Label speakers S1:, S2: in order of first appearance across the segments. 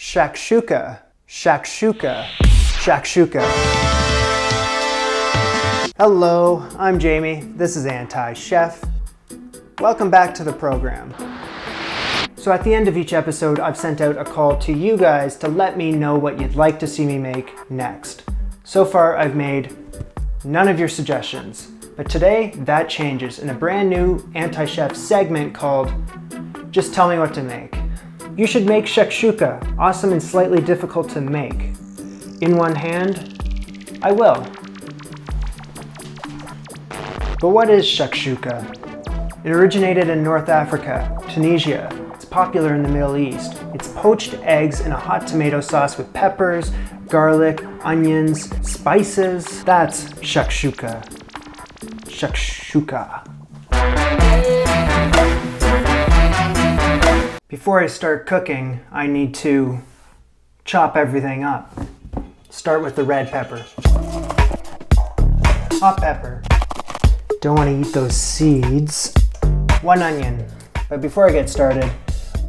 S1: Shakshuka, shakshuka, shakshuka. Hello, I'm Jamie. This is Anti-Chef. Welcome back to the program. So at the end of each episode, I've sent out a call to you guys to let me know what you'd like to see me make next. So far, I've made none of your suggestions, but today that changes in a brand new Anti-Chef segment called Just Tell Me What to Make. You should make shakshuka, awesome and slightly difficult to make. In one hand, I will. But what is shakshuka? It originated in North Africa, Tunisia. It's popular in the Middle East. It's poached eggs in a hot tomato sauce with peppers, garlic, onions, spices. That's shakshuka. Shakshuka. Before I start cooking, I need to chop everything up. Start with the red pepper. Hot pepper. Don't want to eat those seeds. 1 onion. But before I get started,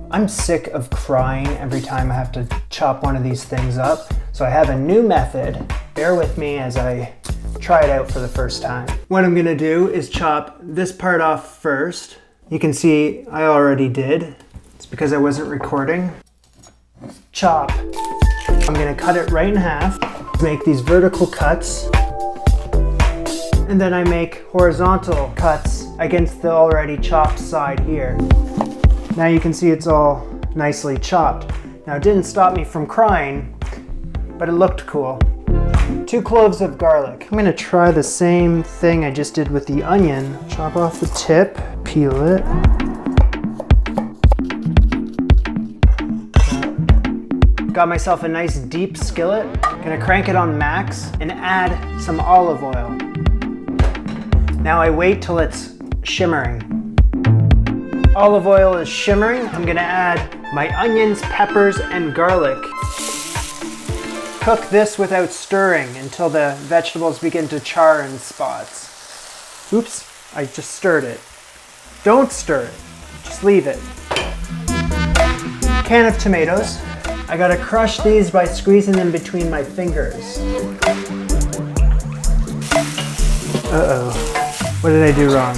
S1: I'm sick of crying every time I have to chop one of these things up. So I have a new method. Bear with me as I try it out for the first time. What I'm gonna do is chop this part off first. You can see I already did. It's because I wasn't recording. Chop. I'm gonna cut it right in half. Make these vertical cuts. And then I make horizontal cuts against the already chopped side here. Now you can see it's all nicely chopped. Now it didn't stop me from crying, but it looked cool. 2 cloves of garlic. I'm gonna try the same thing I just did with the onion. Chop off the tip, peel it. Got myself a nice deep skillet. Gonna crank it on max and add some olive oil. Now I wait till it's shimmering. Olive oil is shimmering. I'm gonna add my onions, peppers, and garlic. Cook this without stirring until the vegetables begin to char in spots. Oops, I just stirred it. Don't stir it, just leave it. Can of tomatoes. I gotta crush these by squeezing them between my fingers. Uh-oh, what did I do wrong?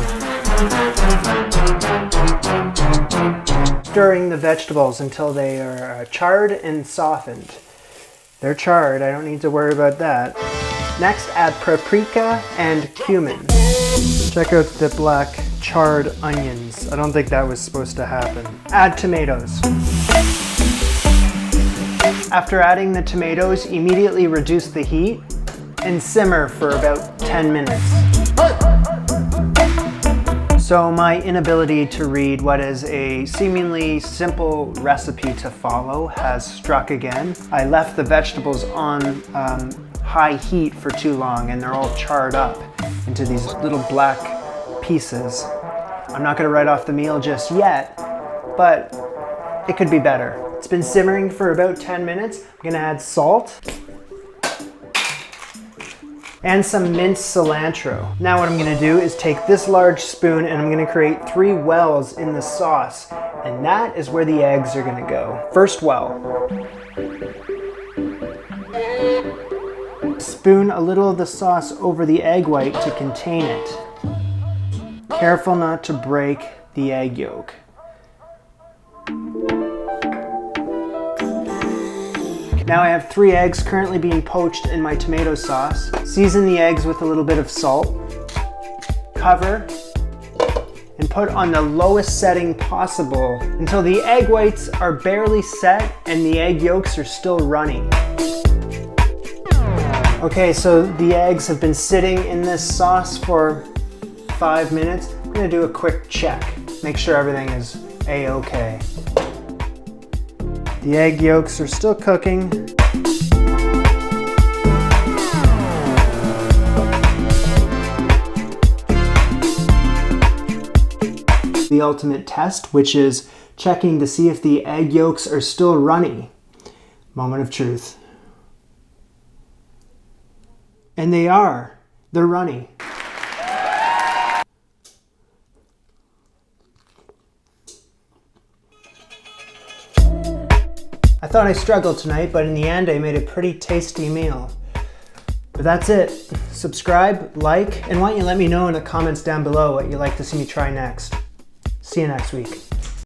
S1: Stirring the vegetables until they are charred and softened. They're charred, I don't need to worry about that. Next, add paprika and cumin. Check out the black charred onions. I don't think that was supposed to happen. Add tomatoes. After adding the tomatoes, immediately reduce the heat and simmer for about 10 minutes. So my inability to read what is a seemingly simple recipe to follow has struck again. I left the vegetables on high heat for too long and they're all charred up into these little black pieces. I'm not gonna write off the meal just yet, but it could be better. It's been simmering for about 10 minutes. I'm gonna add salt and some minced cilantro. Now what I'm gonna do is take this large spoon and I'm gonna create 3 wells in the sauce, and that is where the eggs are gonna go. First well. Spoon a little of the sauce over the egg white to contain it. Careful not to break the egg yolk. Now I have 3 eggs currently being poached in my tomato sauce. Season the eggs with a little bit of salt. Cover and put on the lowest setting possible until the egg whites are barely set and the egg yolks are still runny. Okay, so the eggs have been sitting in this sauce for 5 minutes. I'm gonna do a quick check. Make sure everything is A-okay. The egg yolks are still cooking. The ultimate test, which is checking to see if the egg yolks are still runny. Moment of truth. And they are. They're runny. I thought I struggled tonight, but in the end I made a pretty tasty meal. But that's it. Subscribe, like, and why don't you let me know in the comments down below what you'd like to see me try next. See you next week.